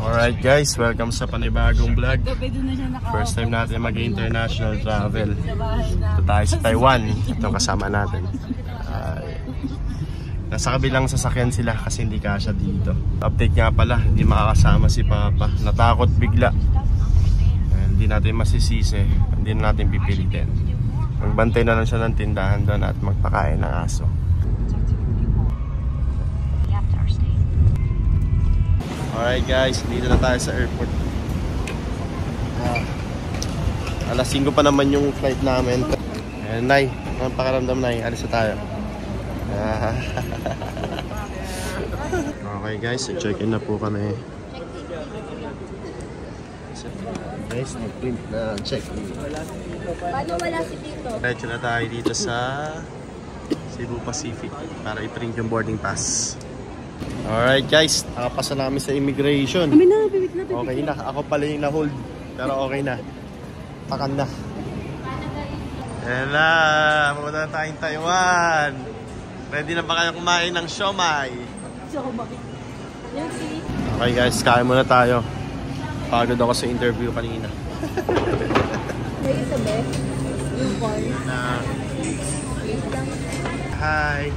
Alright guys, welcome sa panibagong vlog. First time natin mag-international travel. Ito tayo sa Taiwan. Ito kasama natin. Nasa kabilang sasakyan sila kasi hindi kasya dito. Update nga pala, hindi makakasama si Papa. Natakot bigla. Hindi natin masisisi, hindi na natin pipilitin. Magbantay na lang siya ng tindahan doon at magpakain ng aso. Alright guys, dito na tayo sa airport. Alas 5 pa naman yung flight namin. Ayan, Nay, anong pakiramdam, Nay? Alis na tayo. Okay guys, check-in na po kami. Guys, nag-print na check-in. Paano wala si Tito? Diretso na tayo dito sa Cebu Pacific para i-print yung boarding pass. Alright guys, nakapasa na kami sa immigration. Okay na, ako pala yung na-hold. Pero okay na. Pakan na. Ayan na, pumunta na tayong Taiwan. Ready na ba kayo kumain ng siomai? Okay guys, kain muna tayo. Pagod ako sa interview kanina. May isa ba? Yung corn. Hi!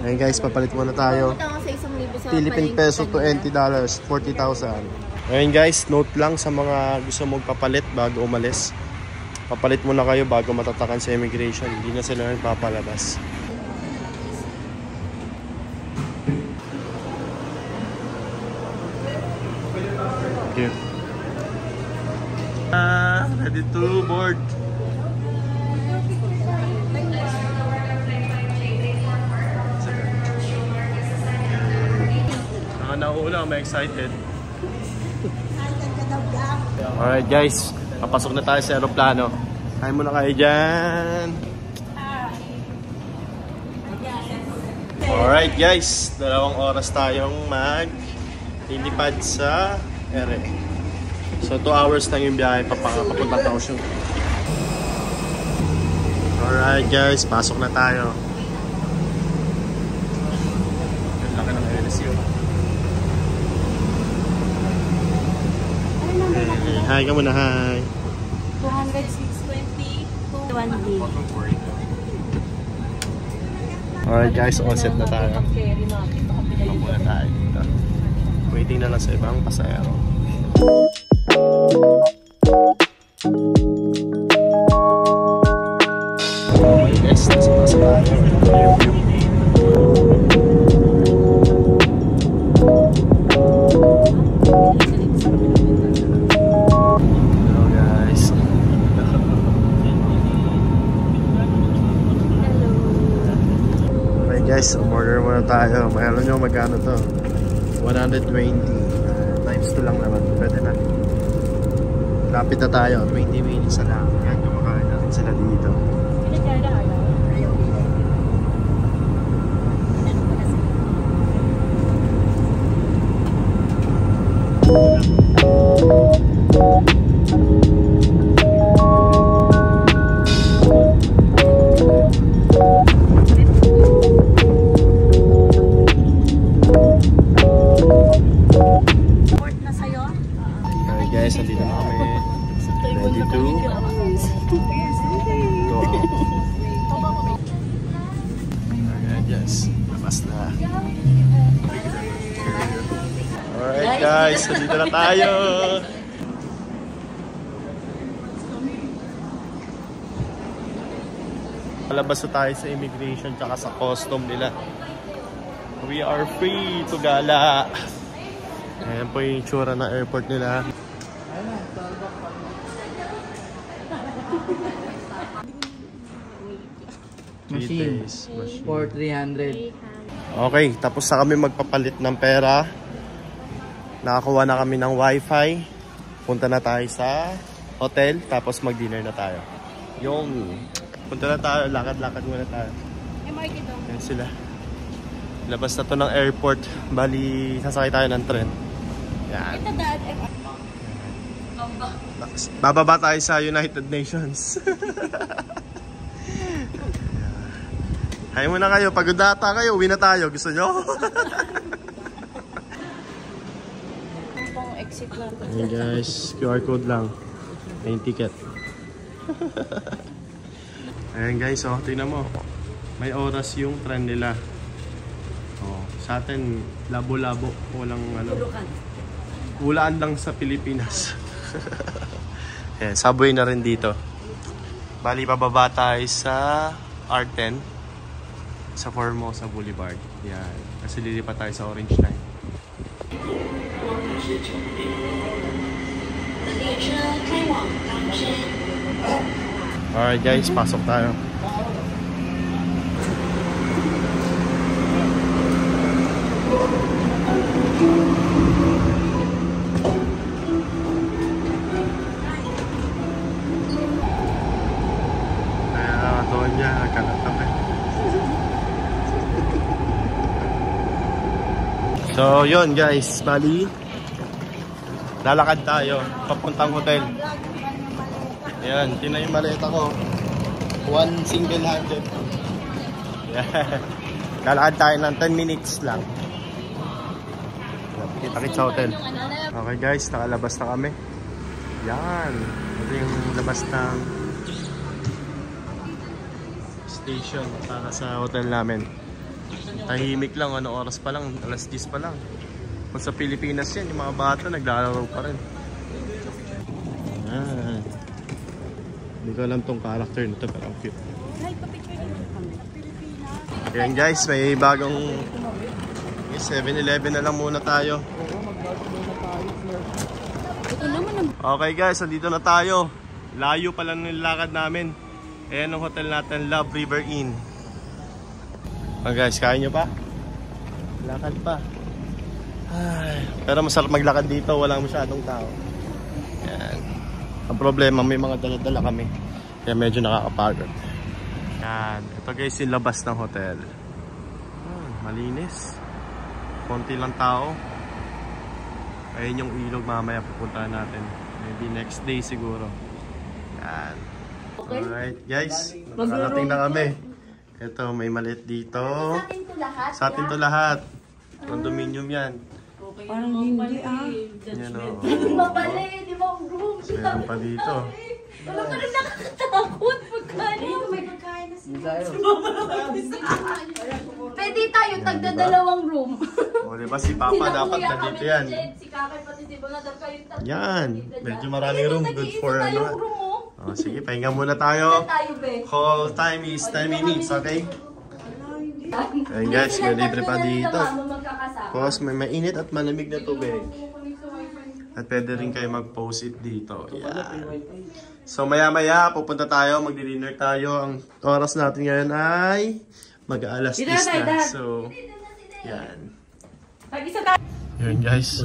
Hey guys, papalit muna tayo. Philippine peso to $20, 40,000. Ngayon guys, note lang sa mga gusto magpapalit bago umalis. Papalit muna kayo bago matatakan sa immigration. Hindi na sila nagpapalabas. Okay. Ready to board. Nauna, I'm excited. Alright guys, papasok na tayo sa aeroplano. Kain muna kayo dyan. Alright guys, 2 oras tayong mag-lilipad sa ere. So 2 hours lang yung biyahe papunta Kaohsiung. Alright guys, pasok na tayo. Ang laki ng LSU. Hi ka muna, hi. 200, 620, 1D. Alright guys, all set na tayo. Muna tayo dito. Waiting na lang sa ibang pasahero. Okay guys, nasa tayo. Guys, umorder muna tayo. Mayroon nyo magkano to? 120 times 2 lang naman. Pwede na. Lapit na tayo. 20 minutes na lang. Yan, kumakain natin sila dito. Guys, nandito na kami. Ready to go out. Ayan, yes. Labas na. Alright guys, nandito na tayo. Palabas na tayo sa immigration tsaka sa custom nila. We are free to gala. Ayan po yung itsura ng airport nila. 3 days for 300. Okay, tapos na kami magpapalit ng pera. Nakakuha na kami ng wifi. Punta na tayo sa hotel, tapos mag-dinner na tayo. Yung punta na tayo, lakad-lakad muna tayo. Yan sila. Labas na to ng airport. Bali, sasakay tayo ng tren. Yan. Bababa tayo sa United Nations. Kain muna kayo. Pagod data kayo, uwi na tayo. Gusto nyo? Pang exit natin. Ayan guys, QR code lang. May ticket. Ayan guys, oh, tingnan mo. May oras yung tren nila. Oh, sa atin, labo-labo. Walang ano. Ulaan lang sa Pilipinas. Ayan, subway na rin dito. Bali, pababa tayo sa R10. Sa Formosa Boulevard. Yan. Kasi lilipat tayo sa Orange Line. Alright guys, pasok tayo. So yun guys, bali lalakad tayo papuntang hotel. Ayan, tingnan yung maleta ko. One single handed. Ayan. Lalakad tayo ng 10 minutes lang. Kita-kit sa hotel. Okay guys, nakalabas na kami. Yan. Ito yung labas ng station para sa hotel namin. Tahimik lang, ano oras pa lang, alas 10 pa lang. Kung sa Pilipinas yan, yung mga bata naglalaro pa rin. Ayan. Hindi ko alam tong character nito pero ang cute. Ayan guys, may bagong 7-Eleven na lang muna tayo. Okay guys, nandito na tayo. Layo pala ng lakad namin. Ayan ang hotel natin, Love River Inn. Okay guys, kain nyo pa? Lakad pa. Ay, pero masarap maglakad dito, walang masyadong tao. Yan. Ang problema, may mga dala-dala kami. Kaya medyo nakakapagod. Yan. Ito guys, yung labas ng hotel. Malinis. Konti lang tao. Ayun yung ilog mamaya pupuntahan natin. Maybe next day siguro. Yan. Alright guys, nakarating na kami. Ito, may maliit dito. Sa atin to lahat? Sa atin to lahat. Condominium yan. Parang hindi Yan o. Di ba pala eh? Di ba ang room? Meron pa dito. Wala ka rin nakakatakot. Pagkain. May pagkain na sila. Pwede tayo, tagdadalawang room. O diba si Papa dapat nandito yan. Si Kakay pati si Bonadar kayo tatlo. Yan. Medyo maraming room. Good for ano. O sige, pahinga muna tayo. Call time is 10 minutes, okay? Ayan guys, may libre pa dito. Tapos may mainit at malamig na tubig. At pwede rin kayo mag-post-it dito. Yan. So maya-maya, pupunta tayo, magdi-dinner tayo. Ang oras natin ngayon ay mag-alas 10 na. So, yan. Yun guys,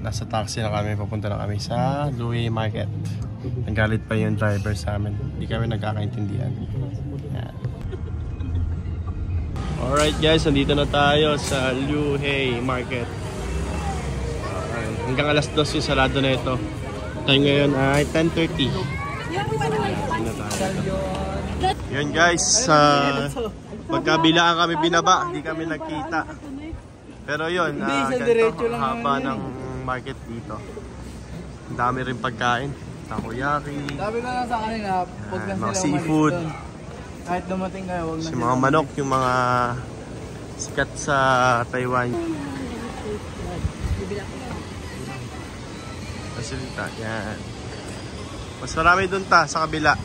nasa taxi na kami. Pupunta na kami sa Louis Market. Nagalit pa yung driver sa amin. Hindi kami nagkakaintindihan. Yan. Alright guys, nandito na tayo sa Louis Market. Hanggang alas 2 yung sarado na ito. Time ngayon ay 10:30. Yun guys, magkabilaan kami binaba, hindi kami nagkita. Pero yun, ganito ang haba ng market dito. Ang dami rin pagkain. Takoyaki. Sabi ko lang sa kanila, huwag lang mga sila seafood. Kahit dumating kayo, huwag na Yung mga manok, yung mga sikat sa Taiwan. Fasilita, yan. Mas marami dun sa kabila.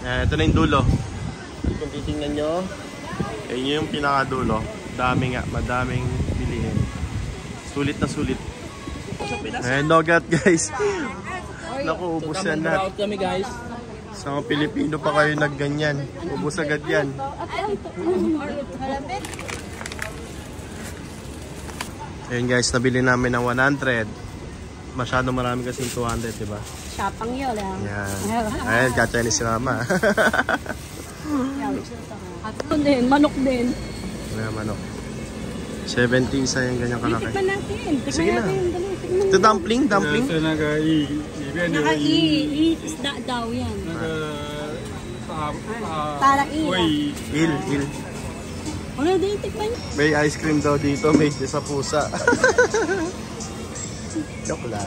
Yan, ito na yung dulo. Kung titingnan nyo, yun yung pinakadulo. Dami nga, madaming bilihin. Sulit na sulit. Ayan, nogat guys. Naku, ubos yan lahat. kami guys. Sa mga Pilipino pa kayo nagganyan. Ubos agad yan. Ayan guys, nabili namin ng 100. Masyado marami kasing 200, diba? Shapang yun lang. Yan. Ayan, ka-Chinese si Mama. At ito din, manok din. Ayan, manok. 70 isa yung ganyang kalaki. Tikman natin. Sige na. Ito dumpling. Naka-i-isda daw yan. Parang iya. Il. Ano din tikman niyo? May ice cream daw dito, may sa pusa. Joke lang.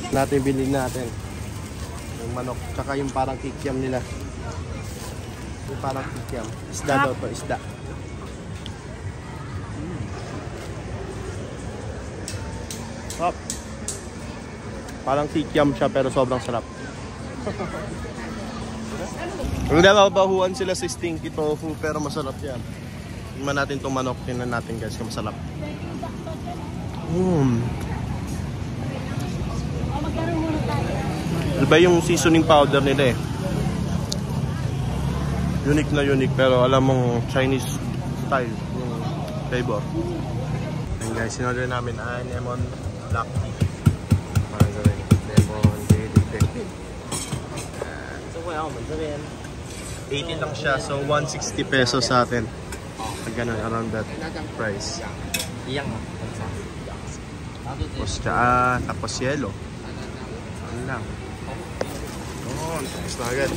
Natin bilhin natin. Yung manok, tsaka yung parang kikiam nila. Yung parang kikiam. Isda daw to, isda. Sarap. Parang kikiam siya pero sobrang sarap. Kung nababahuan sila sa stinky tofu pero masarap yan. Tingnan natin itong manok. Tingnan natin guys kung masarap. Iba yung seasoning powder nila eh. Unique na unique pero alam mong Chinese style yung flavor. And guys, sinorder namin ay lemon black tea. Mandarin, lemon, jelly, so well, mandarin. 80 lang siya, so 160 pesos sa atin. Pag ganun, around that price. Tapos tsaka, tapos yelo. Ano lang. Oh, tapos na agad.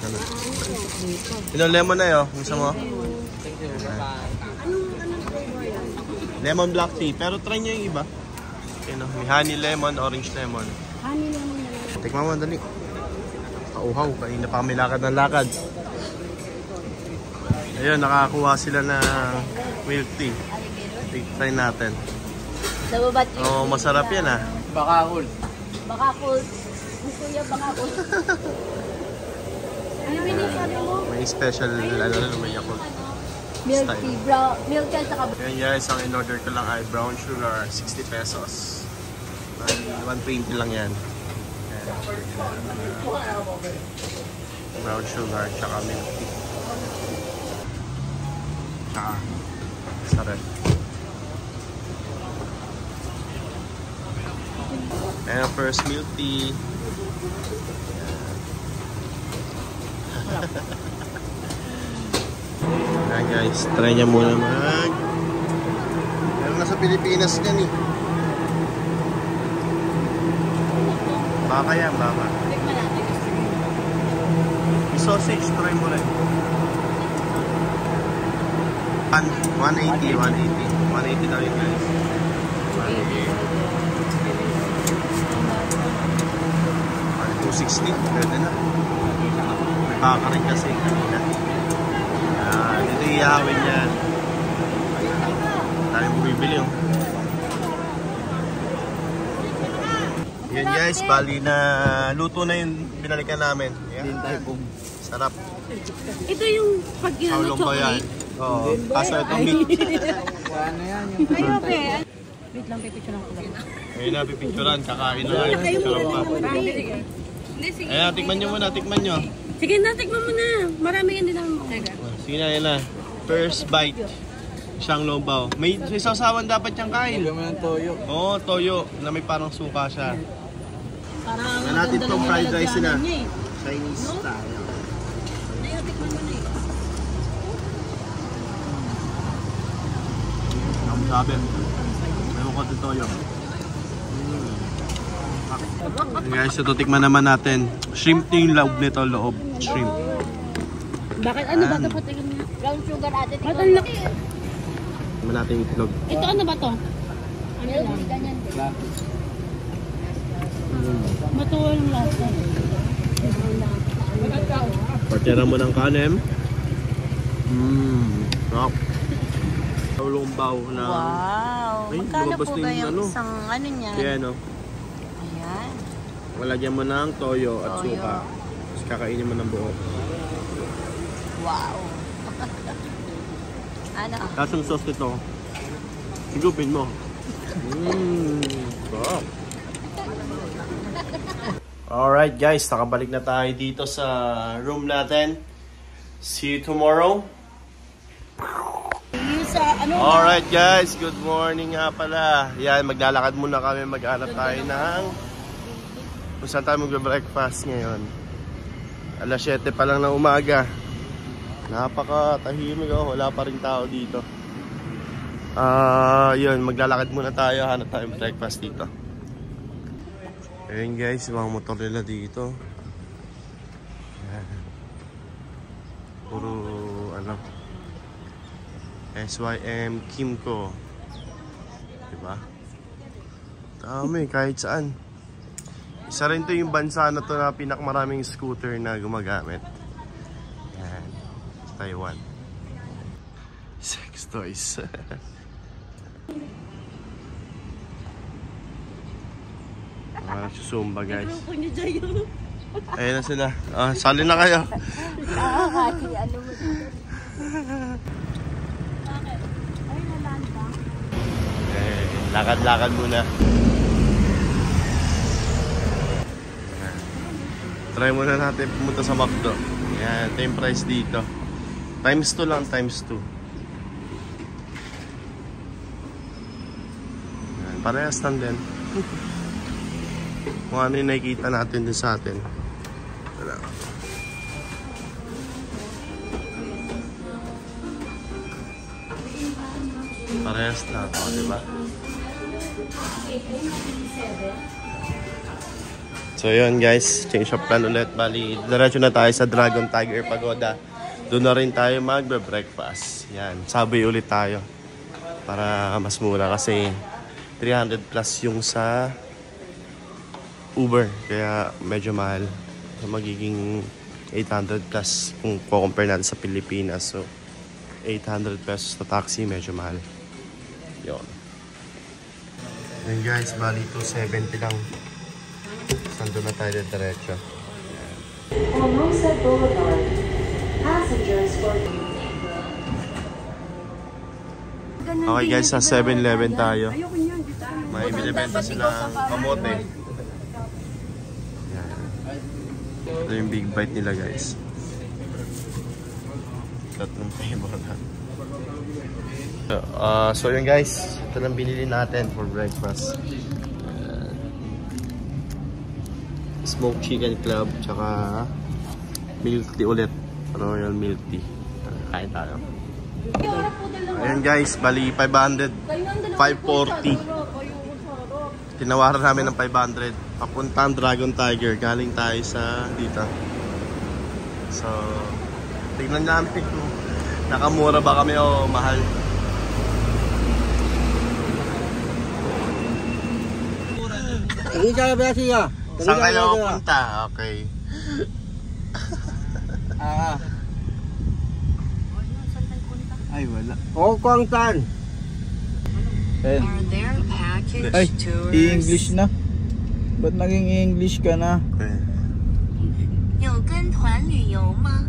Ano? Ilang lemon na yun? Gusto mo? Lemon black tea. Pero try nyo yung iba. May honey lemon, orange lemon. Honey lemon na lang. Tikman mo, dali. Kauhaw, kanina pa kami lakad ng lakad. Ayun, nakakuha sila ng milk tea. Try natin. Oh, masarap yan ah. Bakakul. Bakakul. Kuya, bakakul. Ano binigyan mo? May special, may Yakult. Milk tea, brown, milk tea saka Ayan guys, ang in-order ko lang ay brown sugar, 60 pesos. 120 lang yan. Brown sugar, tsaka milk tea. Tsaka, sarap. Ayan, first milk tea. Ayan guys, try niya muna mag... Meron na sa Pilipinas yan eh. Baka yan, baka. Yung sausage, try mo rin. 180 na rin guys. 260, pwede na. May baka rin kasi kanina. Dito ihawin yan. Tayo bumibili yung. Yan guys, bali na luto na yung binalikan namin. Yan. Sarap. ito yung pag ginano chocolate. Oo. Kaso itong meat. Ano yan? Ayaw, be. Wait lang, pipicture lang ko lang. Ayun na, pipicturan. Kakain na lang. Picturan pa. Ayan, tikman nyo muna, tikman nyo. Sige na, tikman mo na. Marami yan din naman. Sige na, yan na. First bite. Siyang lombaw. May sausawan dapat siyang kain. Lagyan mo ng toyo. Oo, toyo. Na may parang suka siya. Parang Tingnan natin itong fried rice nila. eh. Chinese style. Ayaw, tikman mo na eh. Ang sabi. May mukha ng toyo. Guys, ito tikman naman natin. Shrimp yung loob nito, loob. Shrimp. Bakit ano ba ito? Patingin niya. Brown sugar ate. Ba't ang laki? Tikman natin yung itlog. Ito ano ba to? Ano lang? Matuwa ng lasa. Partera mo ng kanem. Sarap. Lombaw na. Wow! Ay, Magkano lumabas po na ba yung yung ano. isang ano niya? Kaya no, Ayan. malagyan mo ng toyo at Toyo. suka. Tapos kakainin mo ng buo. Wow! Ano? Tapos yung sauce nito, higupin mo. Sarap. Alright guys, nakabalik na tayo dito sa room natin. See you tomorrow. Alright guys, good morning nga pala. Yan, maglalakad muna kami, mag-hanap tayo ng kung saan tayo mag-breakfast ngayon. Alas 7 pa lang ng umaga. Napaka-tahimik oh, wala pa rin tao dito. Yun, maglalakad muna tayo, hanap tayo breakfast dito. Ayun guys, mga motor nila dito. SYM Kimco. Diba? Dami, kahit saan. Isa rin to yung bansa na to na pinakamaraming scooter na gumagamit. Yan. Taiwan. Sex toys. Susumba guys. Ayun na sila. Sali na kayo. Lakad-lakad muna. Try muna natin pumunta sa McDo. Yan, ito yung price dito. Times 2 lang, times 2. Yan, parehas lang din. Kung ano yung nakikita natin din sa atin. Wala. Parehas lang ako, diba? So yun guys, change of plan ulit. Bali, diretso na tayo sa Dragon Tiger Pagoda. Doon na rin tayo magbe-breakfast. Yan, sabay ulit tayo. Para mas mura kasi 300 plus yung sa Uber. Kaya medyo mahal. So magiging 800 plus kung compare natin sa Pilipinas. So 800 pesos na taxi, medyo mahal. Yun. Yan guys, bali 270 lang. Sando na tayo diretso. Formosa Boulevard. Passengers for... Okay guys, sa 7-Eleven tayo. May binibenta silang kamote. Yan. Ito yung big bite nila guys. Tatlong flavor na. So yun guys, ito lang binili natin for breakfast. Smoked chicken club, tsaka milk tea ulit. Royal milk tea. Kain tayo. Ayan guys, bali 500. 540. Tinawaran namin ng 500. Papuntang Dragon Tiger. Galing tayo sa dito. So, tignan namin kung nakamura ba kami o mahal. Saan kayo punta? Okay. Ay, wala. Kuangtan. Are there package Ay, tours? i-English na. Ba't naging English ka na? Okay. 有跟团旅游吗？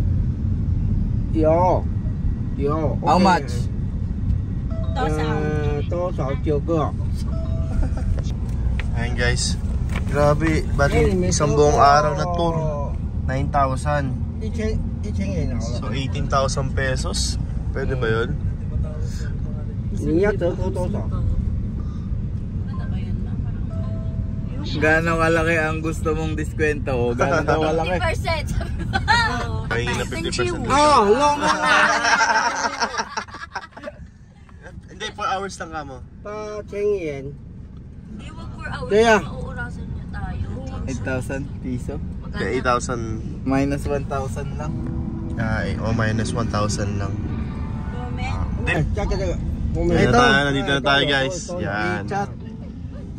Yo. How much? 多少9个 Ayan guys. Grabe. Bali, isang buong araw na tour. 9,000. 1000元好了 So, 18,000 pesos. Pwede ba yun? 你要折扣多少 Gano'ng kalaki ang gusto mong diskwento? O gano'ng daw kalaki? 50%. Kaya na 50%. no Hindi, 4 hours lang ka mo. 8000元 Di wag 4 hours. Kaya. Mauurasan niya tayo. 8,000 piso? Kaya 8,000. Minus 1,000 lang. Minus 1,000 lang. Hindi. 加这个我们 Ayan na tayo, nandito na tayo guys. Yan. WeChat.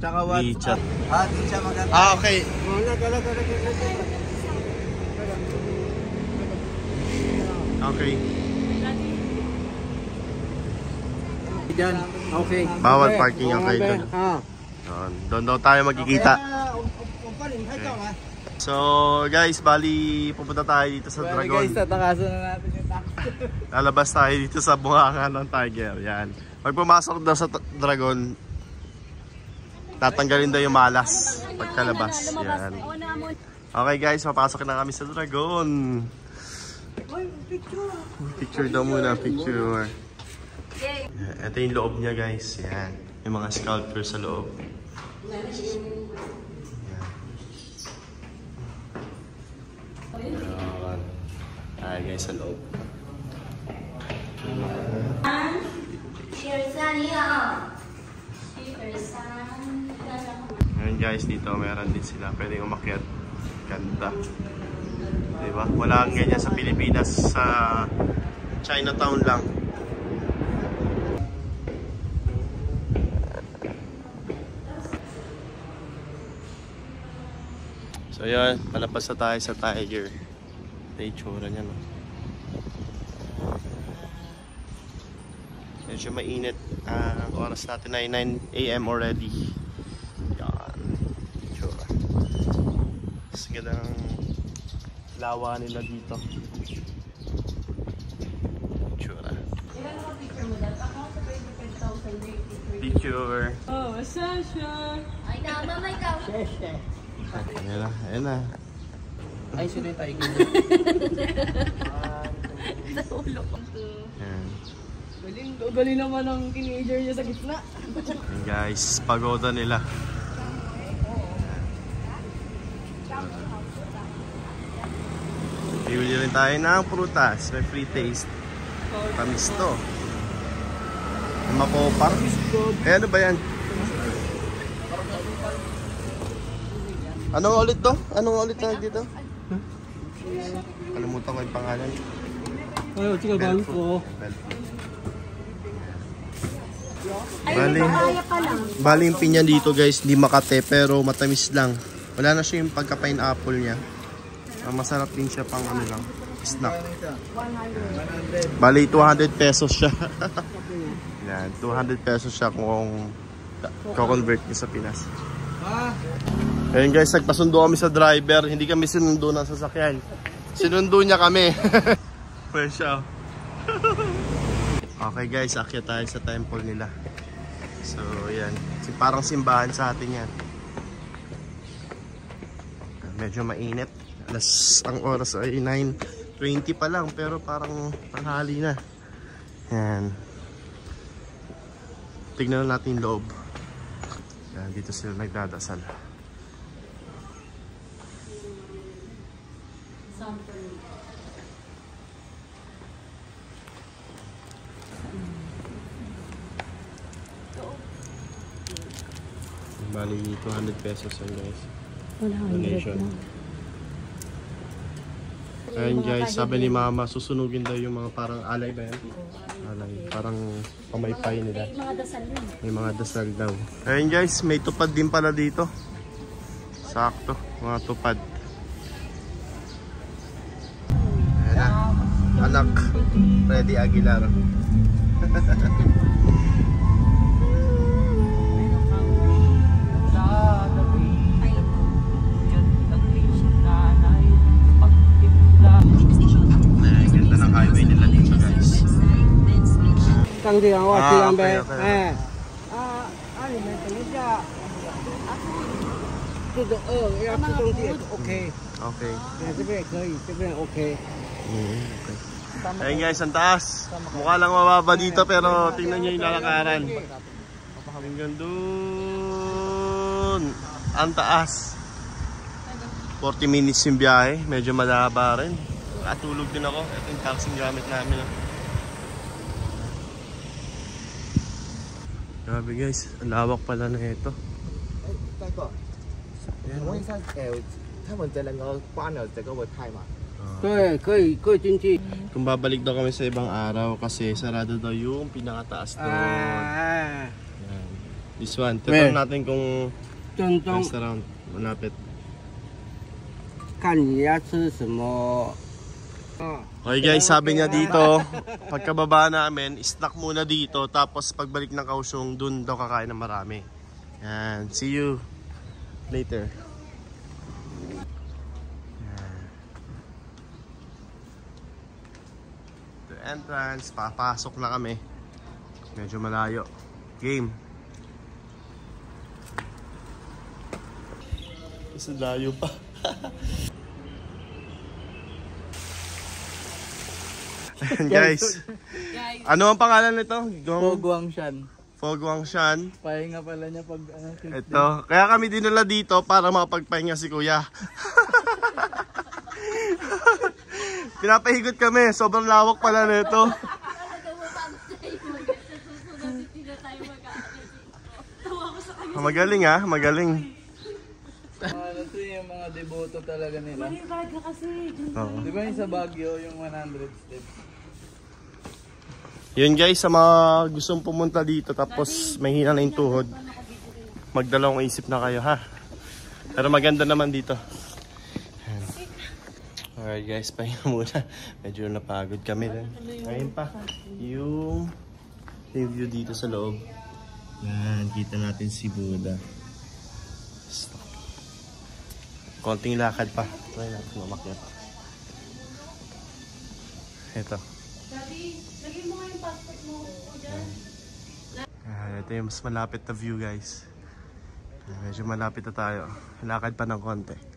Tsaka what? WeChat. Di siya maganda. Okay. 那个 Okay. Diyan. Okay. Bawal parking ang kayo doon. Doon daw tayo magkikita. So guys, bali pupunta tayo dito sa Well, Dragon. guys, tatakasan na natin yung taxi. Lalabas tayo dito sa bungangan ng Tiger. Yan. Pag pumasok daw sa Dragon, tatanggalin daw yung malas pagkalabas. Yan. Okay guys, papasok na kami sa Dragon. Picture daw muna, picture. Ito yung loob niya guys. Yan. Yung mga sculpture sa loob. Yan. Hi guys, sa loob. Ngayon guys, dito meron din sila. Pwede umakyat. Ganda. Diba? Wala ang ganyan sa Pilipinas. Sa Chinatown lang. So yan, palabas na tayo sa Tiger. Ito yung tsura niya, no? Medyo mainit. Ang oras natin ay 9 AM already. Yan. Tsura. Mas gandang lawa nila dito. Tsura. Picture. Oh, Sasha. Ay, naman may ka. Ayan na, ayan na. Ay, sino yung Tiger? Ayan. Galing naman ang teenager niya sa gitna. Ayan guys, pagoda nila. Bibili rin tayo ng prutas. May free taste. Tamis to. Makopar. Eh ano ba yan? Anong ulit to? Anong ulit na dito? Kalimutan ko yung pangalan. Ay, chica banco. Bali yung pinya dito guys, hindi makate pero matamis lang. Wala na siya yung pagka-pineapple niya. Masarap din siya pang ano lang, snack. Bali 200 pesos siya. Yan, 200 pesos siya kung ko-convert niyo sa Pinas. Ayun guys, nagpasundo kami sa driver. Hindi kami sinundo ng sasakyan. Sinundo niya kami. Pwede siya. Okay guys, akyat tayo sa temple nila. So yan, parang simbahan sa atin yan. Medyo mainit. Ang oras ay 9:20 pa lang, pero parang tanghali na. Yan. Tignan natin yung loob. Yan, dito sila nagdadasal. Bali 200 pesos yan guys. Donation. Ayun guys, sabi ni mama, susunugin daw yung mga parang alay ba yan? Alay, parang pamaypay nila. May mga dasal yun. May mga dasal daw. Ayun guys, may tupad din pala dito. Sakto, mga tupad. Ayan na, anak, Freddy Aguilar. Highway nila dito guys. Kang di ako, silang okay, be. okay. Ano may talaga. Tudo, ya tutong di, okay. Okay. Sabi, sabi, okay. Okay. Ayun guys, ang taas. Mukha lang mababa dito pero tingnan nyo yung lalakaran. Hanggang dun. Ang taas. 40 minutes yung biyahe. Medyo malaba rin. Atulog din ako. Ito yung taxing gamit namin. Grabe guys, ang lawak pala na ito. Kung babalik daw kami sa ibang araw kasi sarado daw yung pinakataas doon. Yan. This one. Tignan natin kung restaurant malapit. Okay guys, sabi niya dito, pagkababa namin, snack muna dito, tapos pagbalik ng Kaohsiung, dun daw kakain ng marami. Yan, see you later. Yan. The entrance, papasok na kami. Medyo malayo. Game. Isa layo pa. Guys, ano ang pangalan nito? Fo Guangshan. Fo Guangshan. Pahinga pala niya pag Ito, kaya kami dinala dito para makapagpahinga si Kuya. Pinapahigot kami, sobrang lawak pala nito. Magaling ah, magaling. Ano to yung mga deboto talaga nila. Malibad na kasi. Di ba yung sa Baguio, yung 100 steps? Yun guys, sa mga gustong pumunta dito tapos may hina na yung tuhod, magdalawang isip na kayo ha. Pero maganda naman dito. Alright guys, pahinga muna. Medyo napagod kami rin. Ayun pa, yung view dito sa loob. Yan, kita natin si Buddha. Stop. Konting lakad pa. Try natin umakyat. Ito. Daddy, lagyan mo nga yung passport mo dyan. Ito yung mas malapit na view guys. Medyo malapit na tayo. Lakad pa ng konti.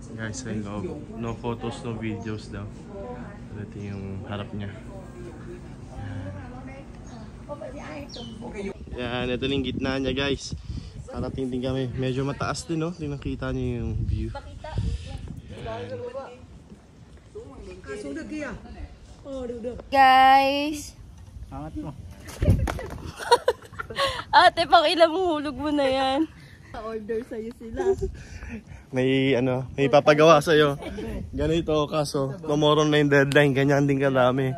Guys, ayun, no photos, no videos daw. Ito yung harap niya. Yan, ito yung gitna niya guys. Parating din kami. Medyo mataas din, no? Tingnan kita niyo yung view. Guys! Angat mo. Ate, pang ilang hulog mo na yan. Order sa'yo sila. May papagawa sa'yo. Ganito, kaso tomorrow na yung deadline. Ganyan din kadami.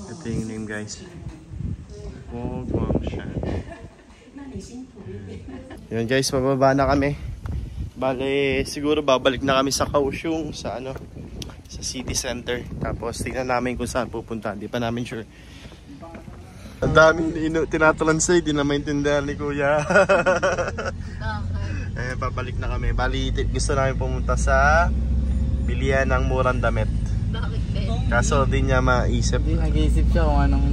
Ito yung name guys. Guangshan. Yun guys, mababa na kami. Bale, siguro babalik na kami sa Kaohsiung, sa city center. Tapos tingnan namin kung saan pupunta. Hindi pa namin sure. Ang daming tinatranslate, di na maintindihan ni Kuya. Babalik na kami. Bali, gusto namin pumunta sa bilihan ng murang damit. Kaso di niya maisip. Hindi, nag-iisip siya kung anong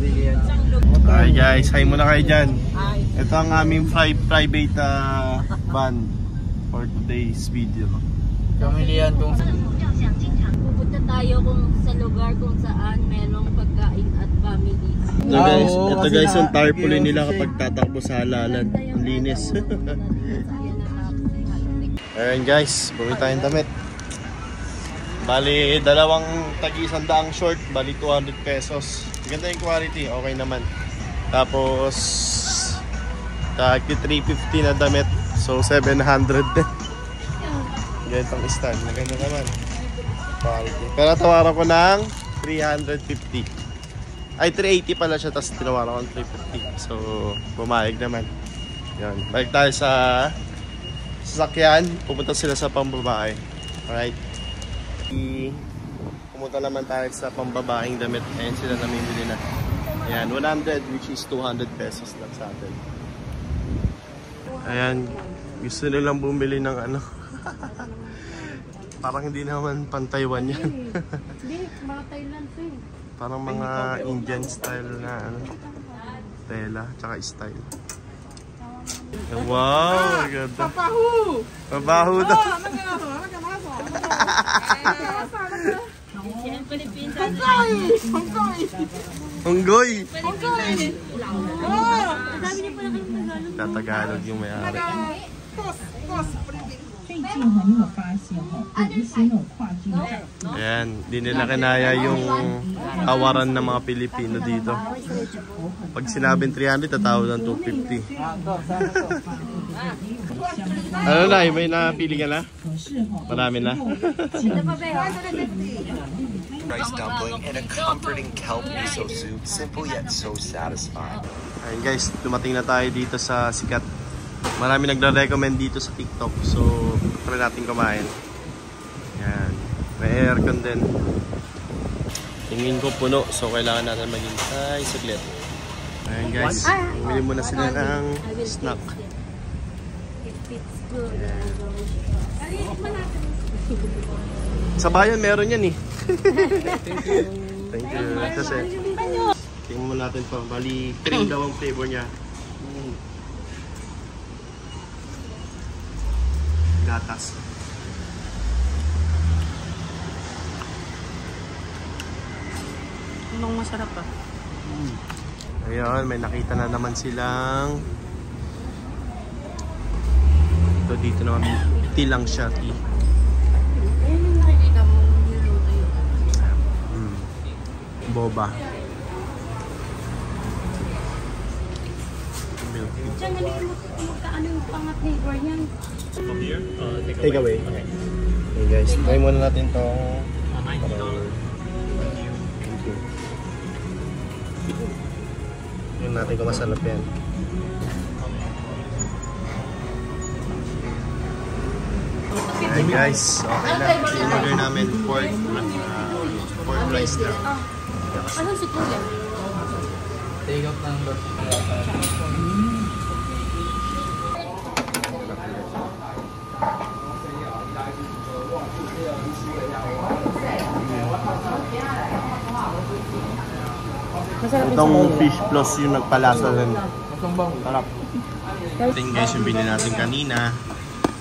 bilihan. Hi guys, hi muna kayo dyan. Ito ang aming private van for today's video. Kamilihan kung Pupunta tayo sa lugar kung saan merong pagkain at family. Ito guys, yung tarpaulin nila kapag tatakbo sa halalan. Ang linis. Ayan guys, bumili tayong damit. Bali, dalawang tag-100 short, bali 200 pesos. Ganda yung quality, okay naman. Tapos, tag-350 na damit, so 700 din. Ganitong style, maganda naman. Quality. Pero tawaran ko ng 350. Ay, 380 pala siya, tapos tinawaran ko ng 350. So, bumayag naman. Yan. Balik tayo sa sasakyan, pupunta sila sa pambabae. Alright. Pumunta naman tayo sa pambabaeng damit. Ayan sila namimili na. Ayan, 100 which is 200 pesos lang sa atin. Ayan, gusto nilang bumili ng parang hindi naman pan Taiwan yan. Hindi, mga Thailand to eh. Parang mga Indian style na tela, tsaka style. Wow, ganda. Papahu! Papahu daw. Honggoy! Tatagalog yung may-ari. Ayan, di nila kinaya yung tawaran ng mga Pilipino dito. Pag sinabing 300, tatawad ng 250. Ano na, may napili ka na? Marami na. Rice dumpling and a comforting kelp miso soup. Simple yet so satisfying. Ayun guys, dumating na tayo dito sa sikat. Marami nagre-recommend dito sa TikTok. So, try natin kumain. Yan. May aircon din. Tingin ko puno. So, kailangan natin maghintay saglit. Ayun guys, bumili muna sila ng snack. Sa bayan meron yan eh. Thank you. Kasi tingnan mo natin pa. Bali, 3 daw ang flavor niya. Gatas. Anong masarap ah? Ayun, may nakita na naman silang ito dito naman tilang siya tea. Ayun yung nakikita mo niluto yun. Boba. Diyan galing magkaano yung pangat neighbor niyan. Take away. Okay guys, try muna natin tong Tingnan natin kung masarap yan. Hi guys, okay na. In-order namin pork rice na. Ano si Kuya? Take out number. Itong fish plus yung nagpalasa rin. Sarap. Ito yung guys yung binili natin kanina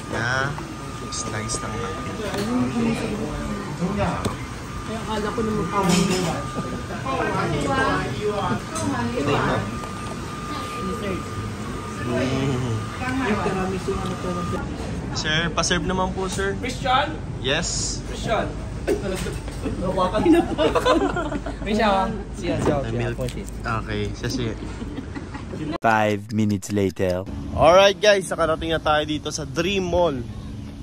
na slice ng natin. Kaya akala ko naman parang Sir, pa-serve naman po sir. Christian? Yes. Christian? Okay, sasi. 5 minutes later. Alright guys, nakarating na tayo dito sa Dream Mall.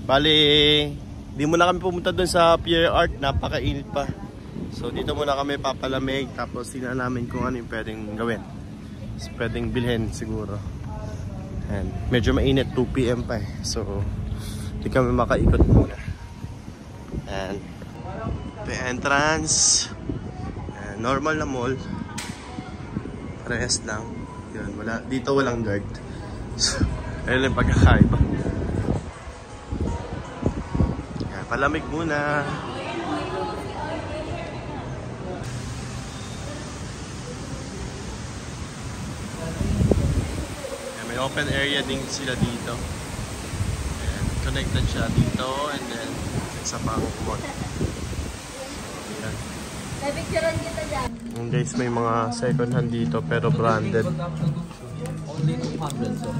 Bali, di muna kami pumunta doon sa Pier Art, napakainit pa. So dito muna kami papalamig, tapos tingnan namin kung ano yung pwedeng gawin. Pwedeng bilhin siguro. And medyo mainit, 2 PM pa eh. So, di kami makaikot muna. And the entrance, and normal na mall. Rest lang. Yun, wala, dito walang guard. So, ayun yung pagkakaiba. Yan, palamig muna. Yan, may open area din sila dito. Yan, connected siya dito and then sa pang mall. Yan. Napicturean kita dyan. Guys, may mga second hand dito pero branded. Only 200, so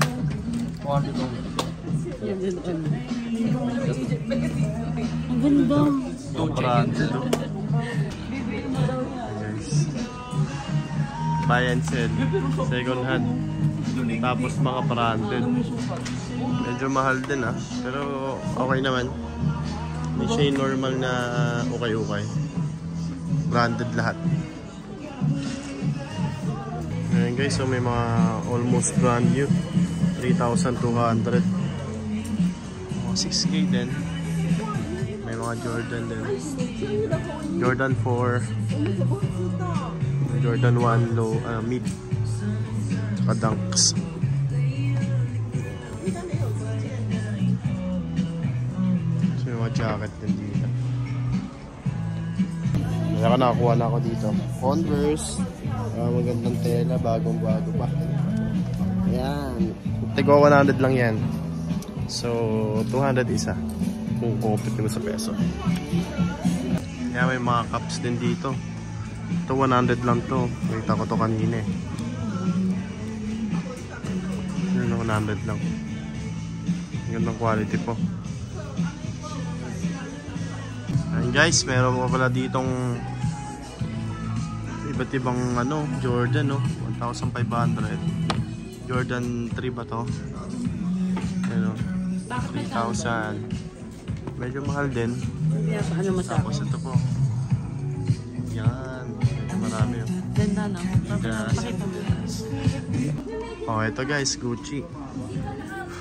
400 only. Ang ganda. Branded. Guys. Buy and sell. Second hand. Tapos mga branded. Medyo mahal din ah. Pero okay naman. Hindi siya yung normal na ukay-ukay. Branded lahat. Ayan guys, so may mga almost brand new. 3,200. 6K din. May mga Jordan din. Jordan 4. Jordan 1 low, mid. Saka Dunks. So may mga jacket din dito. Kaya nakakuha na ako dito. Converse. Magandang tela, bagong-bago pa. Ayan. Tigwa 100 lang yan. So, 200 isa. Kung compute mo sa peso. Kaya may mga cups din dito. Ito 100 lang to. Nakita ko to kanina eh. 100 lang. Gandang quality po. Ayan guys, meron pa pala ditong iba't ibang ano, Jordan no, 1,500. Jordan 3 ba to? Ano, 3,000. Medyo mahal din. Tapos ito po. Yan, medyo marami yun. Ganda na. Oh, ito guys, Gucci.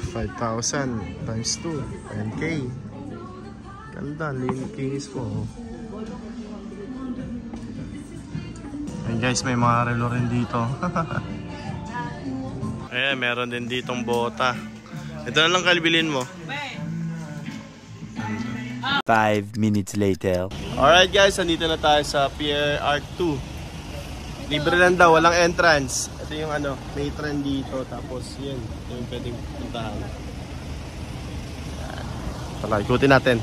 5,000 times 2, 10K. Ganda, kinis po. Ayan guys, may mga relo rin dito. Ayan, meron din ditong bota. Ito na lang kalibilin mo. 5 minutes later. Alright guys, nandito na tayo sa Pier Art 2. Libre lang daw, walang entrance. Ito yung ano, may trend dito. Tapos yun, ito yung pwedeng puntahan. Tala, ikutin natin.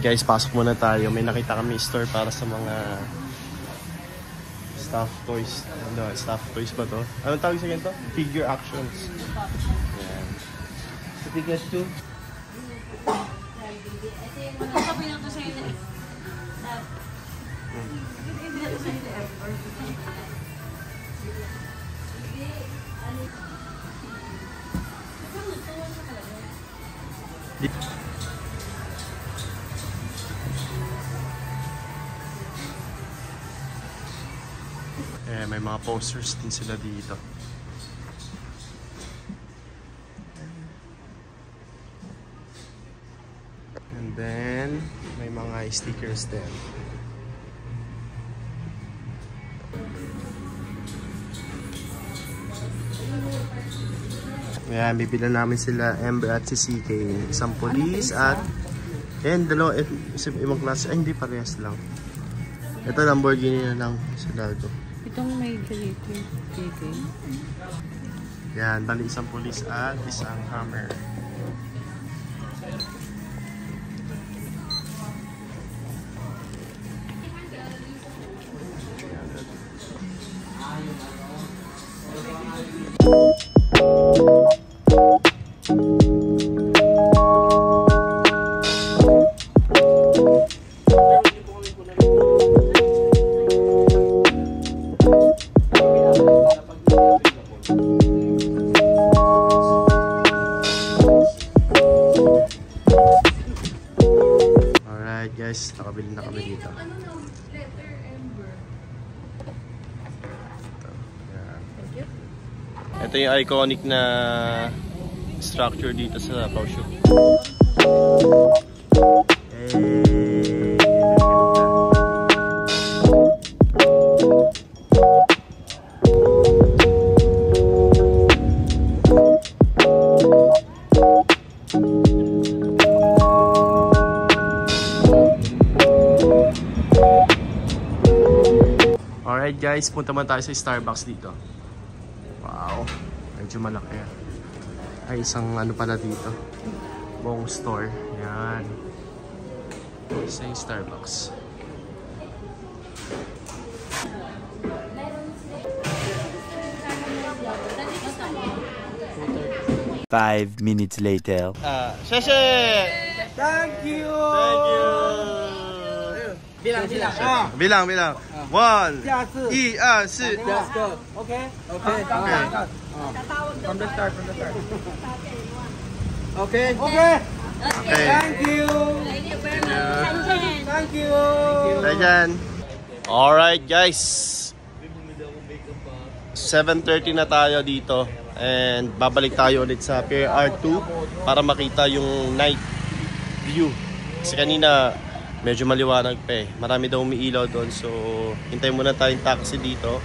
guys, pasok muna tayo. May nakita kami store para sa mga stuff toys. Ano, stuff toys ba to? Anong tawag sa ganito? Figure actions. Ayan. So, tigas 2. Ito yung mga sabi na ito sa inyo. Hindi na ito sa inyo. May mga posters din sila dito. And then may mga stickers din. Ayan, bibilan namin sila Ember at si CK. Isang police at dalawa ibang klase. Ay, hindi, parehas lang. Ito Lamborghini na lang sila ito. Itong may ganito, KK. Yan, bali isang police at isang Hammer. Guys, nakabili na kami dito. Ito yung iconic na structure dito sa Kaohsiung. Alright guys, punta man tayo sa Starbucks dito. Wow, medyo malaki. Ay, isang ano pala dito, buong store. Yan, isa yung Starbucks. Five minutes later. Sheshe! Thank you! Thank you! Bilang. 1, 2, 3, 4. Let's go. Okay. From the start. Okay. Thank you. Thank you. Ayan. Alright guys, 7:30 na tayo dito. And babalik tayo ulit sa Pier R2 para makita yung night view. Kasi kanina medyo maliwanag pa eh. Marami daw umiilaw doon. So, hintayin muna tayong taxi dito.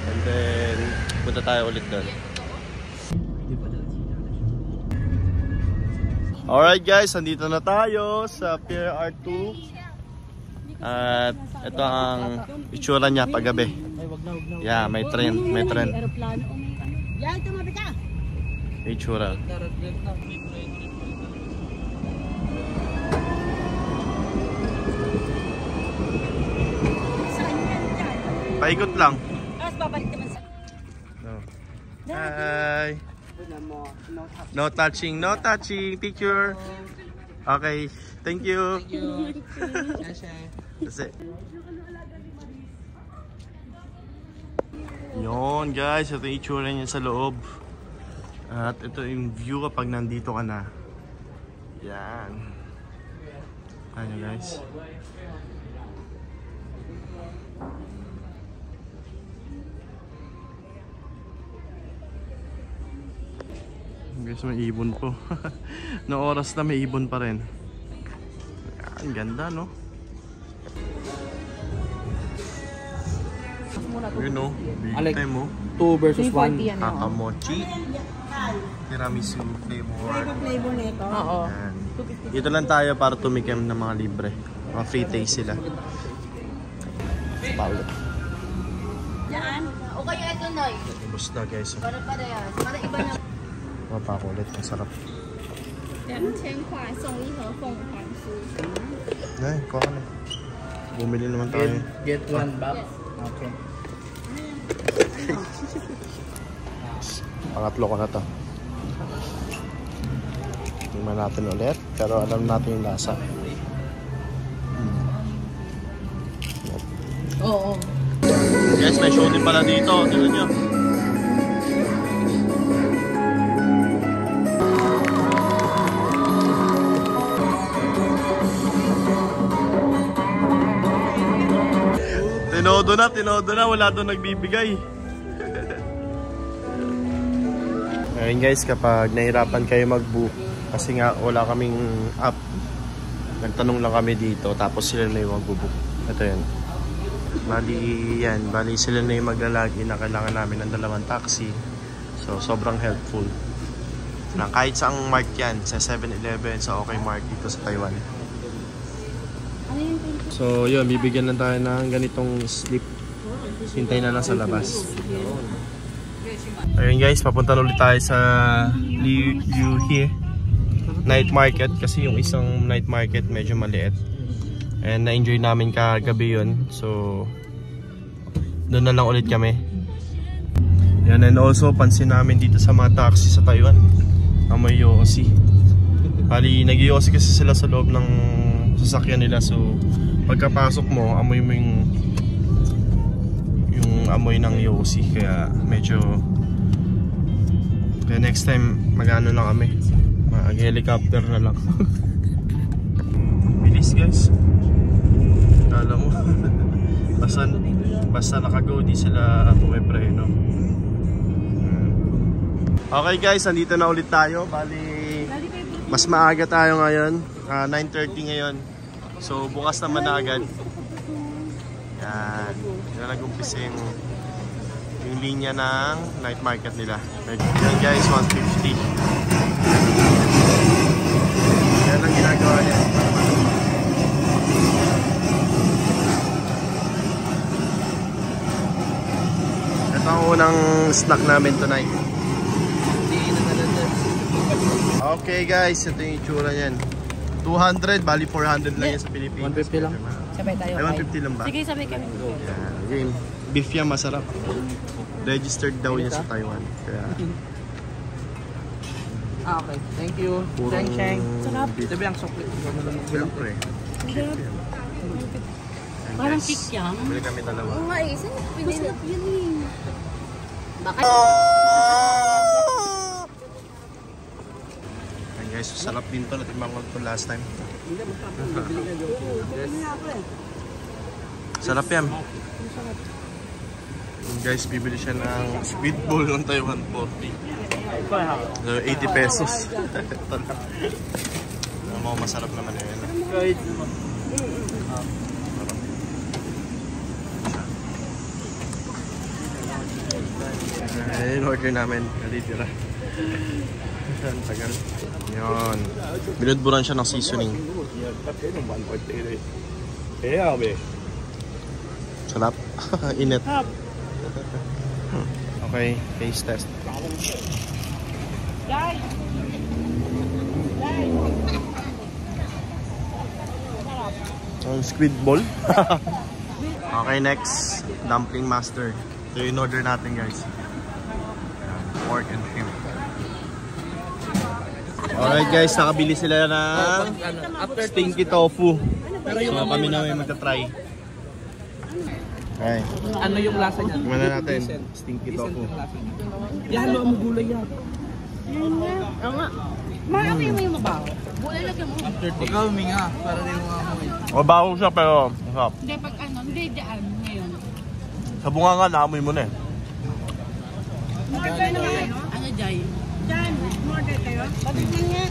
And then, punta tayo ulit doon. Alright guys, andito na tayo sa Pier R2. At ito ang itsura niya paggabi. Yeah, may trend. Yan, tumabi ka! May itsura. Paikot lang. Tapos babalik naman sa... Hi! No touching. Picture. Okay, thank you. That's it. Yun guys, ito yung itsura niya sa loob. At ito yung view kapag nandito ka na. Yan. Ayan guys. Guys, may ibon po. Na oras na may ibon pa rin. Ang ganda, no? Yun, no? Big time, mo. 2 versus 1. Kakamochi. Tiramisu flavor. Flavor nito? Oo. Dito lang tayo para tumikim ng mga libre. Mga free taste sila. Paulit. Yan. O kaya ito, Noy. Ibus na guys. Para parehas. Para iba na. Mapakulit. Ang sarap. 2000块送一盒凤凰酥。 Ay, kuha ka na. Bumili naman tayo. Get one back. Okay. Pangatlo ko na to. Tingnan natin ulit. Pero alam natin yung lasa. Oo. Guys, may show din pala dito. Tignan nyo. Tinodo na. Wala doon nagbibigay. Ayun guys, kapag nahirapan kayo mag-book, kasi nga wala kaming app, nagtanong lang kami dito, tapos sila na yung mag-book. Ito yan. Bali sila na yung maglalagi na kailangan namin ng 2 taxi. So, sobrang helpful. Kahit saang mark yan, sa 7-Eleven, sa OK Mart dito sa Taiwan. So, yun, bibigyan lang tayo ng ganitong slip. Hintay na lang sa labas. Ayun guys, papunta ulit tayo sa Liu He night market kasi yung isang night market medyo maliit. And na-enjoy namin kagabi yun. So, doon na lang ulit kami. Yan, and also, pansin namin dito sa mga taxi sa Taiwan. Amoy yosi. Bali, nag-yosi kasi sila sa loob ng sasakyan nila. So, pagkapasok mo, amoy mo yung amoy ng yosi. Kaya, medyo... Kaya next time, mag-ano lang kami. Mag-helicopter na lang. Bilis guys. Alam mo. basta nakago, di sila pumipreno. Okay guys, andito na ulit tayo. Bali, mas maaga tayo ngayon. 9:30 ngayon. So bukas naman na agad. Yan. Yan nag-umpisa yung linya ng night market nila. Yan guys, 150. Yan ang ginagawa niya. Ito ang unang snack namin tonight. Okay guys, ito yung itsura niyan. 200, bali 400 lang yan sa Pilipinas. 150 lang. Sabay tayo. Ay, 150 lang ba? Sige, sabay kami. Yan, game. Beef yan, masarap. Registered daw yan sa Taiwan. Kaya... Okay. Thank you. Cheng Cheng. Sarap. Sabi ang sukli. Siyempre. Parang kikyam. Bili kami 2. Oo nga eh. Masarap yun eh. Bakit? Ayan guys, sarap din to. Natimang ko ito last time. Sarap yan. Guys, bibili siya ng squid ball ng Taiwan 40. 80 pesos. Masarap naman yun. Ayun, order namin. Nalitira. Ang tagal. Yun. Binudburan siya ng seasoning. Sarap. Init. Okay, taste test. Squid ball. Okay, next. Dumpling master. Ito yung order natin guys. Pork and shrimp. Alright guys, nakabili sila ng stinky tofu. So kami na may magta-try. Okay. Ano yung lasa niya? Tingnan na natin. Stinky tofu. Yan, ano ang gulay yan? Oo nga. Marami mo yung mabaho. Gulay lagyan mo. Ikaw huminga, para rin mo amoy. Mabaho siya pero masarap. Hindi, pag ano, hindi dyan ngayon. Sa bunga nga, naamoy mo na eh. Ano dyan? Dyan, order kayo. Patignan niya.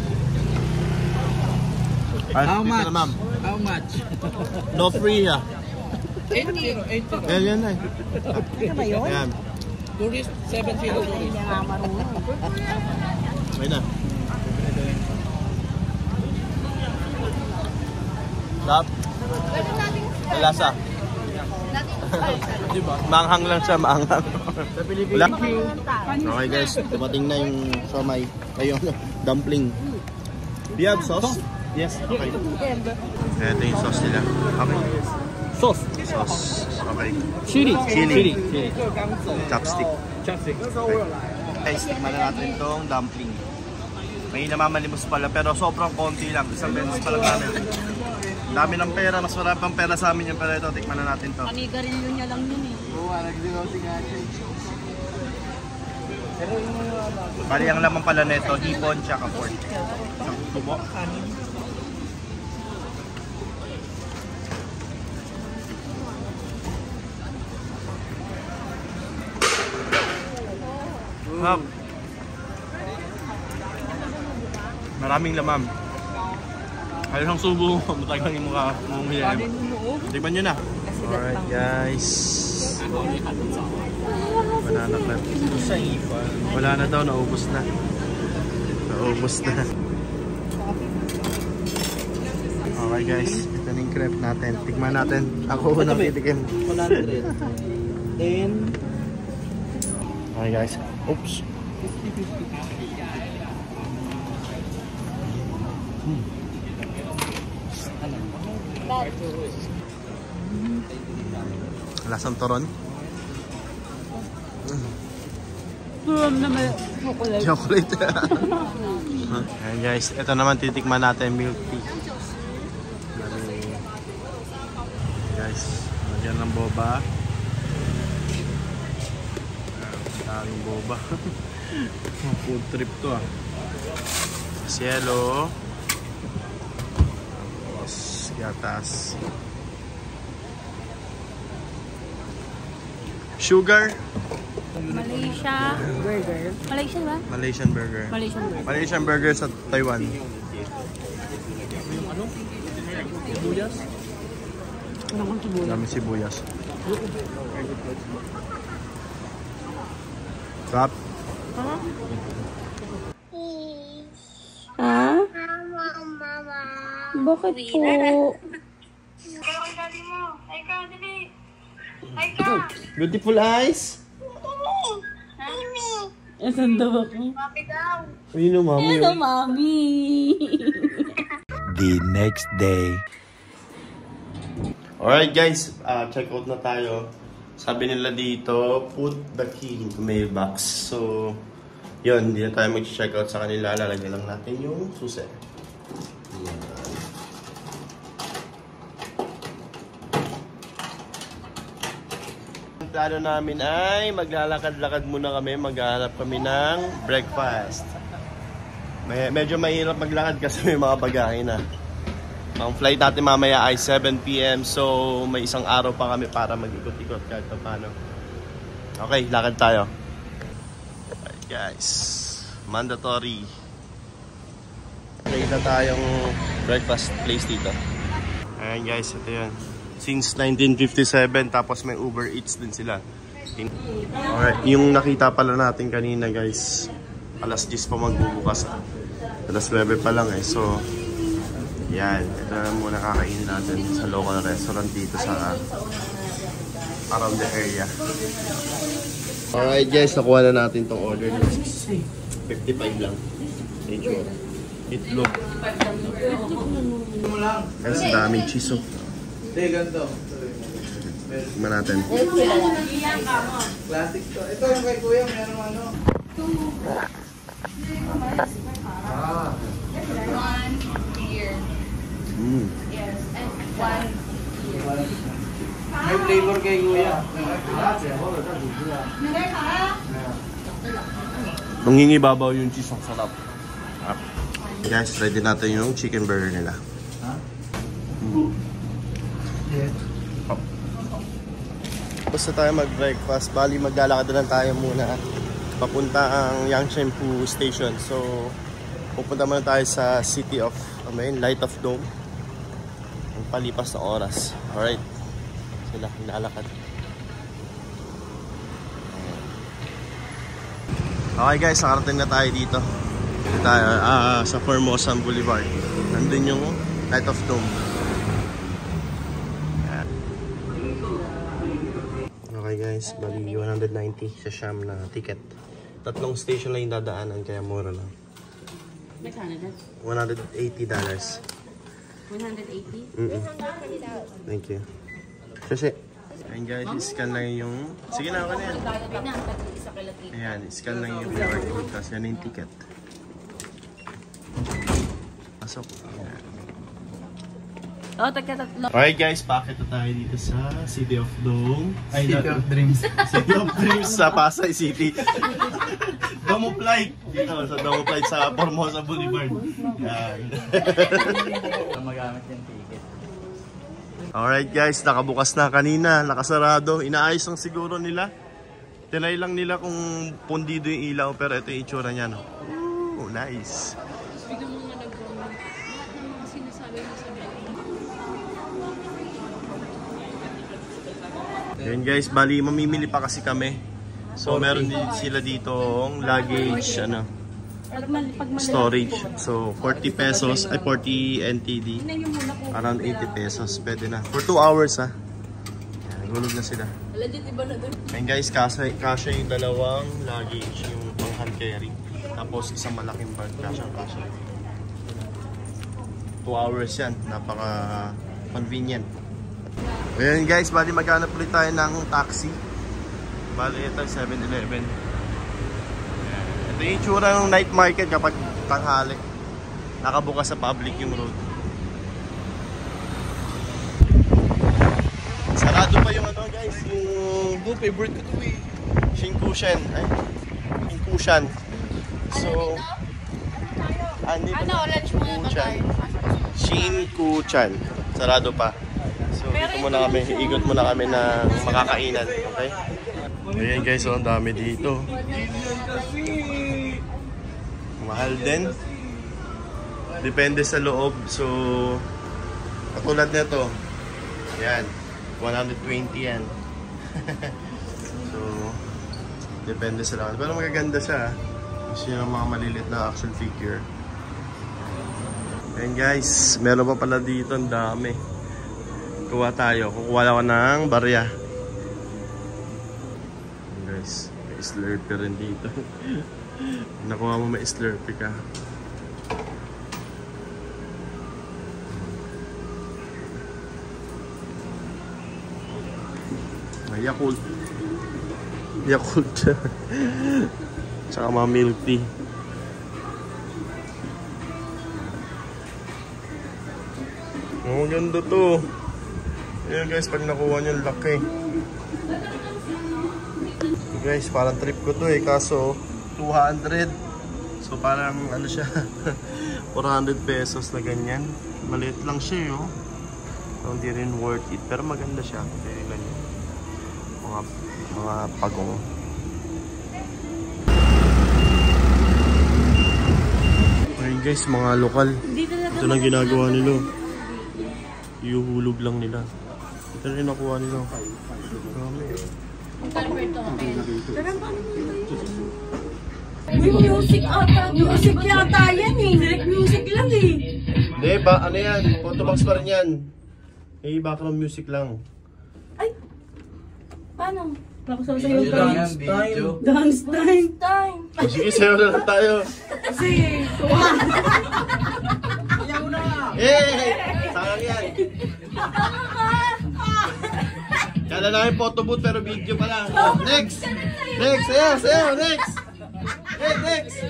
How much? Ma'am. How much? No free ha. 80. Yan na eh. Ano ba yun? Ayan. Tourist, 70 tourist. Hindi nga marunong. Ayun na. Sarap. Malasa. Maanghang lang siya, maanghang. Wala. Okay guys, dumating na yung siomai. Ayun, dumpling. Do you have sauce? Yes. Okay. Ito yung sauce nila. Okay. Sauce. Sauce. Okay. Chili. Chili. Chopstick. Okay. Guys, tikman na natin itong dumpling. May namamalimos pala pero sobrang konti lang. Isang beses pa lang namin. Dami ng pera. Mas marami pang pera sa amin yung pera ito. Tikman na natin to. Panigarilyo niya lang yun eh. Oo, nagdigaw si Gachi. Bali ang laman pala nito, hipon tsaka pork. Isang tubo. Maraming laman. Kaya isang subo, matagal yung mukha mong hilalim. Tignan nyo na. Alright guys. Banana crepe. Wala na daw, naubos na. Naubos na. Okay guys, ito na yung crepe natin. Tikman natin. Ako unang titikin. 100. Then, okay guys. Oops. Lasang toron. Na may chocolate. Chocolate. Ayan guys, ito naman titikman natin milk tea. Guys, nagyan ng boba. Daming boba. Food trip to ah. Cielo. Tapos gatas. Sugar. Malaysia burger. Malaysia ba? Malaysian burger. Malaysian burger. Malaysian burger sa Taiwan. sibuyas. Ano kong sibuyas? Dami sibuyas. Sarap. Ha? Bakit po? Beautiful eyes. Asan daw ako? Ayun o, mami. Hello, mami. The next day. Alright guys, check out na tayo. Sabi nila dito, put the key into mailbox. So, yun, hindi na tayo mag-check out sa kanila. Lalagyan lang natin yung susi. Ang plano namin ay maglalakad-lakad muna kami. Maghahanap kami ng breakfast. Medyo mahirap maglakad kasi may mga bagahe na. Ang flight natin mamaya ay 7 PM. So, may isang araw pa kami para mag-ikot-ikot kahit paano. Okay, lakad tayo. Alright guys, mandatory. Nakita tayong breakfast place dito. Ayan guys, ito yan. Since 1957, tapos may Uber Eats din sila. Alright, yung nakita pala natin kanina guys, alas 10 pa magbubukas. Alas 9 pa lang eh, so yan, ito na muna kakainin natin sa local restaurant dito sa around the area. Alright guys, nakuha na natin tong order nila. 55 lang. Nature. Itlog. Guys, daming cheese oh. Hindi, ganito. Tignan natin. Classic to. Ito yung kay Kuya, meron ano. Yes, and one. May flavor kay Kuya. Nangingibabaw yung cheese, ang sarap. Guys, ready natin yung chicken burger nila. Basta tayo mag-breakfast, bali maglalakad na lang tayo muna papunta ang Yangchengpu Station. So, pupunta muna tayo sa City of, Light of Dome. Ang palipas na oras. Alright. Sila, hinaalakad. Okay guys, nakarating na tayo dito. Dito tayo sa Formosa Boulevard. Nandun yung Light of Dome. Okay guys, bali 190 sa Siam na ticket. 3 station lang yung dadaanan, kaya mura lang. Canada. $180. 180? Thank you. Kasi, ayun guys, scan lang yung... Sige na, okay na yan. Ayan, scan lang yung QR code. Tapos yan yung ticket. Pasok. Ayan. Oh, tagka-tatlo. Alright guys, paakit na tayo dito sa City of Dome. City of Dreams. City of Dreams sa Pasay City. Dome of Light. Dito, sa Dome of Light sa Formosa Boulevard. Yan. Magamit yung ticket. Alright guys, nakabukas na kanina. Nakasarado. Inaayos lang siguro nila. Tinay lang nila kung pundido yung ilaw. Pero ito yung itsura niya. No? Ooh, nice. Yun guys, bali mamimili pa kasi kami. So meron din sila ditong luggage storage. So 40 pesos ay 40 NTD. Around 80 pesos. Pwede na. For 2 hours ha. Yan, gulog na sila. And guys, kasya yung dalawang luggage, yung pang hand carry. Tapos isang malaking bag, kasya. 2 hours yan. Napaka convenient. Ayan guys, bali maghanap ulit tayo ng taxi. Bali ito 7-Eleven. Ito yung itsura ng night market kapag tanghali. Nakabukas sa public yung road. Sarado pa yung ano guys, yung favorite ko ito eh. Shinkushan. Shinkushan. So, orange muna tayo. Shinkushan. Sarado pa. So dito muna kami, igot muna kami ng makakainan, okay? Ayan guys, so ang dami dito. Mahal din. Depende sa loob. So, katulad nito. Yan, 120 yan. So, depende sa loob. Pero magaganda siya. Gusto nyo ng mga malilit na action figure. Ayan guys, meron pa pala dito, ang dami. Kuha tayo. Kukuha ako ng barya. Guys, may slurpee rin dito. Nakuha mo may slurpee ka. May Yakult. Yakult. Tsaka mga milk tea. Oh, ganda to. Ayan guys, pag nakuha nyo, laki. Guys, parang trip ko to eh. Kaso, 200. So parang ano siya, 400 pesos na ganyan. Maliit lang siya oh. So hindi rin worth it. Pero maganda siya. Tingnan nyo. Mga pagong. Ayan guys, mga lokal. Ito lang ginagawa nila. Iuhulog lang nila. Ito rin nakuha nila. May music ata. Music yata yan eh. Music lang eh. Hindi ba? Ano yan? Photobox pa rin yan. Eh, background music lang. Ay! Paano? Nakusasayaw Dance time. Dance time. O sige, sayo na lang tayo. Sige. Ayaw na! Eh! Sayang yan. Kala namin photo booth pero video pa lang. Next! Next! Sayo! Next! Hey, next!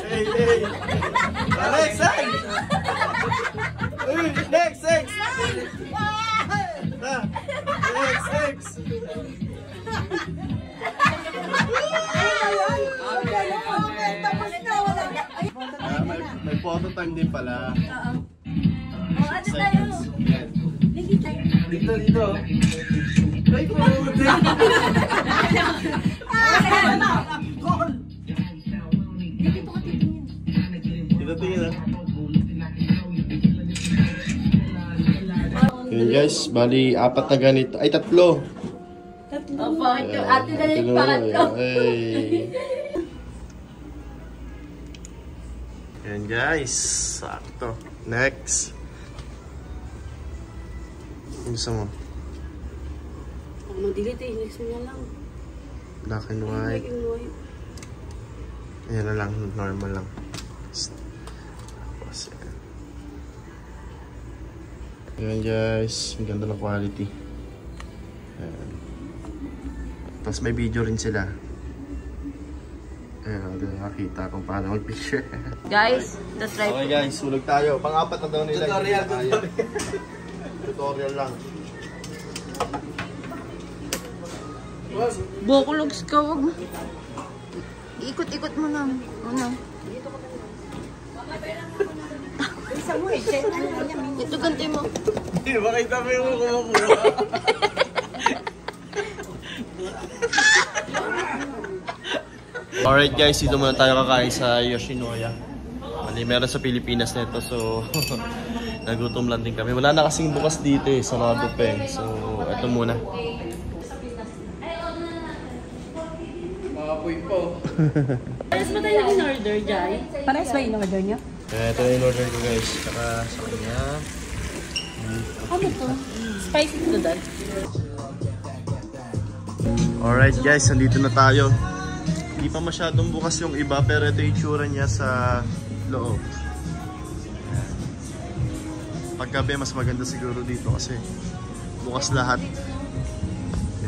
Hey! Next! Next! Next! Next! May photo time din pala. Ano tayo? Yan. Dito. Ay, Dito tingin ah. Yun guys, bali 4 na ganito. Ay, 3. Opo, ito ate na yung pangatlo. Yan guys, sakto. Next. Gusto mo? Ako mag-delete eh, next mo na lang. Black and white. Ayan na lang, normal lang. Tapos, ayan guys, ang ganda ng quality. Ayan. Tapos may video rin sila. Ayan, nakakita kung paano mag-picture. Guys, that's right. Okay guys, sunog tayo. Pang-apat na daw nila. Tutorial lang. Bokologs ka, wag mo. Ikot-ikot mo lang. Ano? Ito ganti mo. Hindi, makita mo yung kumukuha. Alright guys, dito muna tayo kakain sa Yoshinoya. Mali, meron sa Pilipinas nito, so nagutom lang din kami. Wala na kasing bukas dito eh, sarado pa eh. So, ito muna. Makapoy po. Parehas ba tayo in-order, Jai? Parehas ba in-order niyo? Ito na in-order ko guys. Saka sa kanya. Ano to? Spicy to dad. Alright guys, nandito na tayo. Hindi pa masyadong bukas yung iba, pero ito yung itsura niya sa loob. Paggabi mas maganda siguro dito kasi bukas lahat.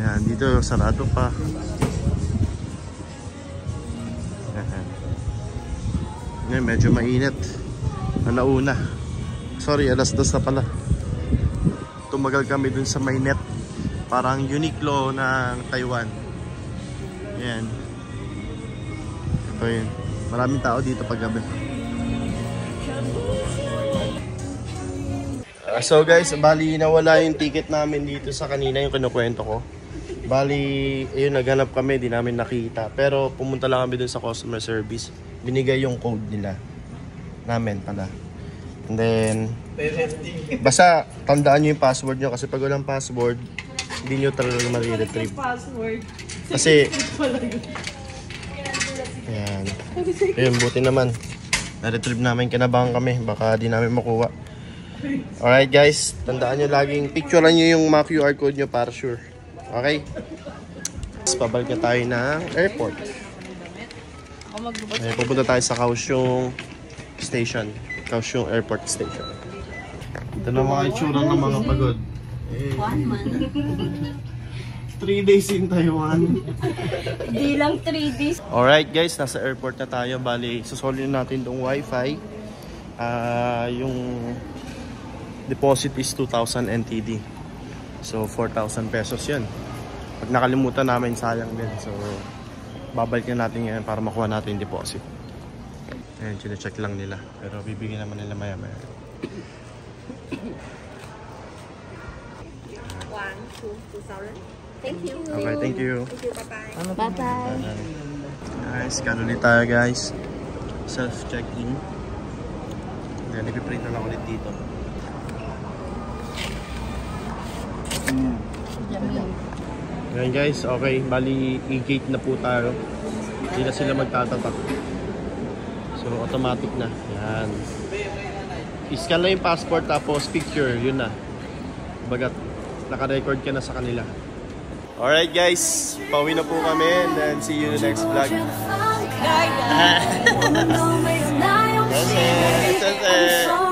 Yan, dito sarado pa. Yan, medyo mainit. Nauna. Sorry, alas 2 na pala. Tumagal kami dun sa mainit. Parang Uniqlo ng Taiwan. Yan. Ito yun. Maraming tao dito pag gabi. So guys, bali nawala yung ticket namin dito sa kanina, yung kinukwento ko. Bali, ayun, naghanap kami, di namin nakita. Pero pumunta lang kami dun sa customer service. Binigay yung code nila. Namin pala. And then, basta tandaan nyo yung password nyo kasi pag walang password, hindi nyo talaga ma-retrieve. Kasi, ayan. Ayun, buti naman. Na-retrieve namin, kinabahan kami. Baka di namin makuha. Alright guys, tandaan nyo laging picturean nyo yung mga QR code nyo para sure. Okay? Tapos pabalik na tayo ng airport. Ay, pupunta tayo sa Kaohsiung Station. Kaohsiung Airport Station. Ito na mga itsura ng mga pagod. 1 month. 3 days in Taiwan. Di lang 3 days. Alright guys, nasa airport na tayo. Bali, susolid natin itong wifi. Yung deposit is 2,000 NTD. So, 4,000 pesos yan. Pag nakalimutan namin, sayang din. So, babalik na natin yan para makuha natin yung deposit. Ayan, chine-check lang nila. Pero bibigyan naman nila maya-maya. 2,000. Thank you. Okay, thank you. Bye-bye. Bye-bye. Guys, scan ulit tayo guys. Self-check-in. Then, ipiprint na lang ulit dito. Ayan guys, okay. Bali, e-gate na po tayo. Hindi na sila magtatatak. So, automatic na. Yan. I-scan lang yung passport tapos picture. Yun na. Bagat, naka-record ka na sa kanila. Alright guys, pauwi na po kami. And then, see you in the next vlog. Bye guys!